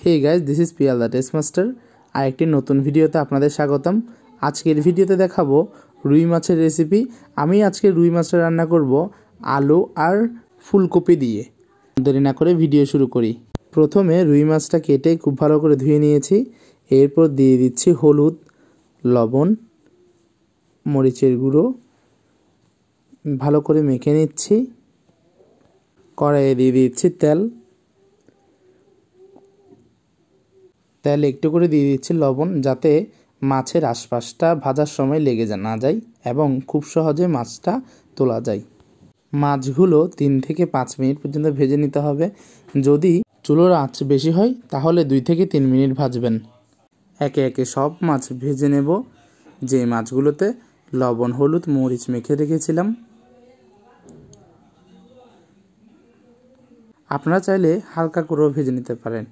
Hey guys, this is Piyal the test master. আরেকটি নতুন ভিডিওতে আপনাদের স্বাগতম। আজকের ভিডিওতে দেখাবো রুই মাছের রেসিপি। আমি আজকে রুই মাছটা রান্না করব আলু আর ফুলকপি দিয়ে। দেরি না করে ভিডিও শুরু করি। প্রথমে রুই মাছটা কেটে খুব ভালো করে ধুয়ে নিয়েছি। এরপর দিয়ে দিচ্ছি হলুদ, লবণ, মরিচের গুঁড়ো, ভালো করে মেখে নিচ্ছি। কড়াইয়ে দিয়ে দিচ্ছি তেল একটু করে দিয়ে দিচ্ছি লবণ, যাতে মাছের আশপাশটা ভাজার সময় লেগে না যায় এবং খুব সহজে মাছটা তোলা যায়। মাছগুলো 3 থেকে 5 মিনিট পর্যন্ত ভেজে নিতে হবে। যদি চুলোর আঁচ বেশি হয় তাহলে 2 থেকে 3 মিনিট ভাজবেন। একে একে সব মাছ ভেজে নেব, যে মাছগুলোতে লবণ, হলুদ, মরিচ মেখে রেখেছিলাম। আপনারা চাইলে হালকা করেও ভেজে নিতে পারেন।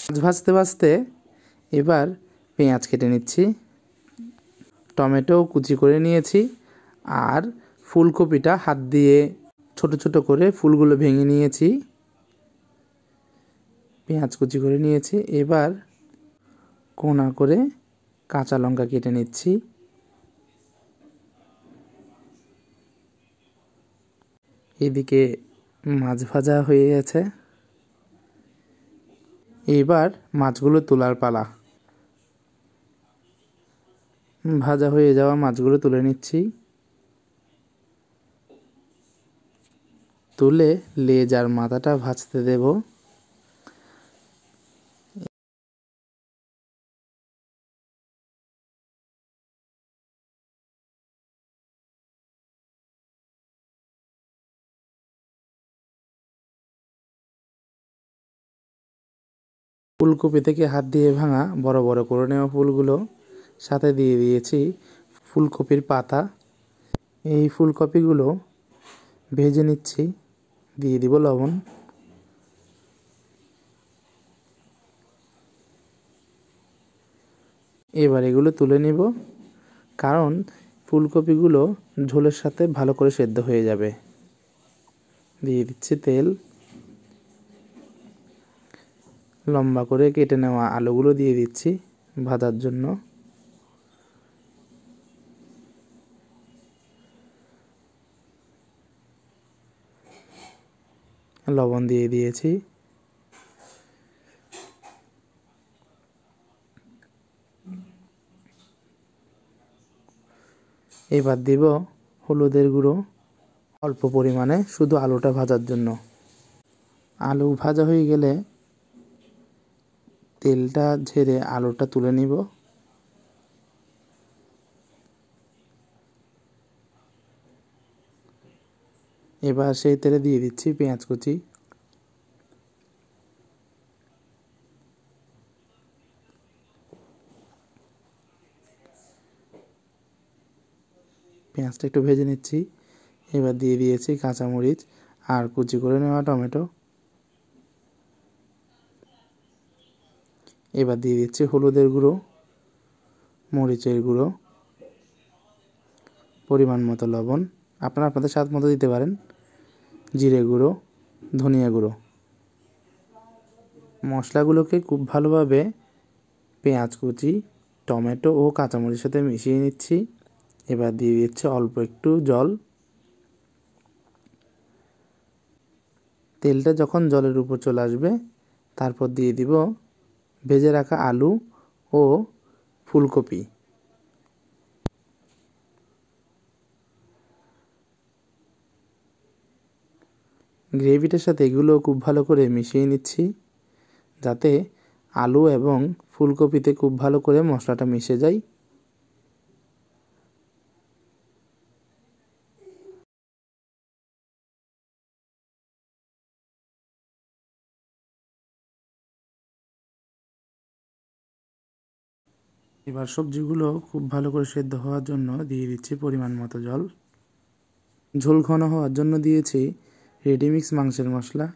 মাছ ভাজতে ভাজতে এবার পেঁয়াজ কেটে নিচ্ছি, টমেটো কুচি করে নিয়েছি, আর ফুলকপিটা হাত দিয়ে ছোট ছোট করে ফুলগুলো ভেঙে নিয়েছি, পেঁয়াজ কুচি করে নিয়েছি। এবার কোনা করে কাঁচা লঙ্কা কেটে নিচ্ছি। এদিকে মাছ ভাজা হয়ে গেছে। এবার মাছগুলো তোলার পালা। ভাজা হয়ে যাওয়া মাছগুলো তুলে নিচ্ছি। তুলে লেজ আর মাথাটা ভাজতে দেব। ফুলকপি থেকে হাত দিয়ে ভাঙা বড় বড় করে নেওয়া ফুলগুলো সাথে দিয়ে দিয়েছি ফুলকপির পাতা। এই ফুলকপিগুলো ভেজে নিচ্ছি, দিয়ে দিব লবণ। এবার এগুলো তুলে নিব, কারণ ফুলকপিগুলো ঝোলের সাথে ভালো করে সেদ্ধ হয়ে যাবে। দিয়ে দিচ্ছি তেল। লম্বা করে কেটে নেওয়া আলুগুলো দিয়ে দিচ্ছি ভাজার জন্য। লবণ দিয়ে দিয়েছি। এবার দিব হলুদের গুঁড়ো অল্প পরিমাণে, শুধু আলুটা ভাজার জন্য। আলু ভাজা হয়ে গেলে তেলটা ঝেড়ে আলুটা তুলে নিব। এবার সেই তেলে দিয়ে দিচ্ছি পেঁয়াজ কুচি। পেঁয়াজটা একটু ভেজে নিচ্ছি। এবার দিয়ে দিয়েছি কাঁচামরিচ আর কুচি করে নেওয়া টমেটো। এবার দিয়ে দিচ্ছি হলুদের গুঁড়ো, মরিচের গুঁড়ো, পরিমাণ মতো লবণ, আপনারা আপনাদের স্বাদ মতো দিতে পারেন, জিরে গুঁড়ো, ধনিয়া গুঁড়ো। মশলাগুলোকে খুব ভালোভাবে পেঁয়াজ কুচি, টমেটো ও কাঁচামরিচের সাথে মিশিয়ে নিচ্ছি। এবার দিয়ে দিচ্ছি অল্প একটু জল। তেলটা যখন জলের উপর চলে আসবে, তারপর দিয়ে দিব ভেজে রাখা আলু ও ফুলকপি। গ্রেভিটার সাথে এগুলো খুব ভালো করে মিশিয়ে নিচ্ছি, যাতে আলু এবং ফুলকপিতে খুব ভালো করে মশলাটা মিশে যায়। এবার সবজিগুলো খুব ভালো করে সেদ্ধ হওয়ার জন্য দিয়ে দিচ্ছি পরিমাণ মতো জল। ঝোল ঘন হওয়ার জন্য দিয়েছি রেডিমিক্স মাংসের মশলা।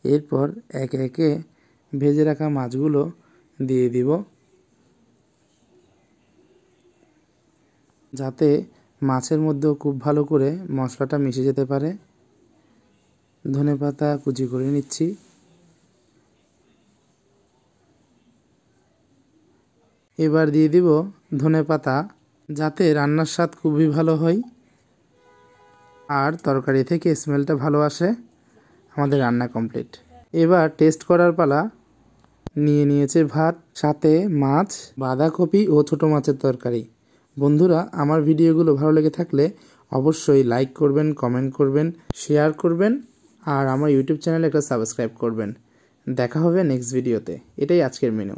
এরপর একে একে ভেজে রাখা মাছগুলো দিয়ে দিব, যাতে মাছের মধ্যেও খুব ভালো করে মশলাটা মিশে যেতে পারে। ধনেপাতা কুচি করে নিচ্ছি। এবার দিয়ে দিব ধনেপাতা, যাতে রান্নার স্বাদ খুবই ভালো হয় আর তরকারি থেকে স্মেলটা ভালো আসে। আমাদের রান্না কমপ্লিট। এবার টেস্ট করার পালা। নিয়েছে ভাত, সাথে মাছ, বাঁধাকপি ও ছোটো মাছের তরকারি। বন্ধুরা, আমার ভিডিওগুলো ভালো লেগে থাকলে অবশ্যই লাইক করবেন, কমেন্ট করবেন, শেয়ার করবেন আর আমার ইউটিউব চ্যানেলে একটা সাবস্ক্রাইব করবেন। দেখা হবে নেক্সট ভিডিওতে। এটাই আজকের মেনু।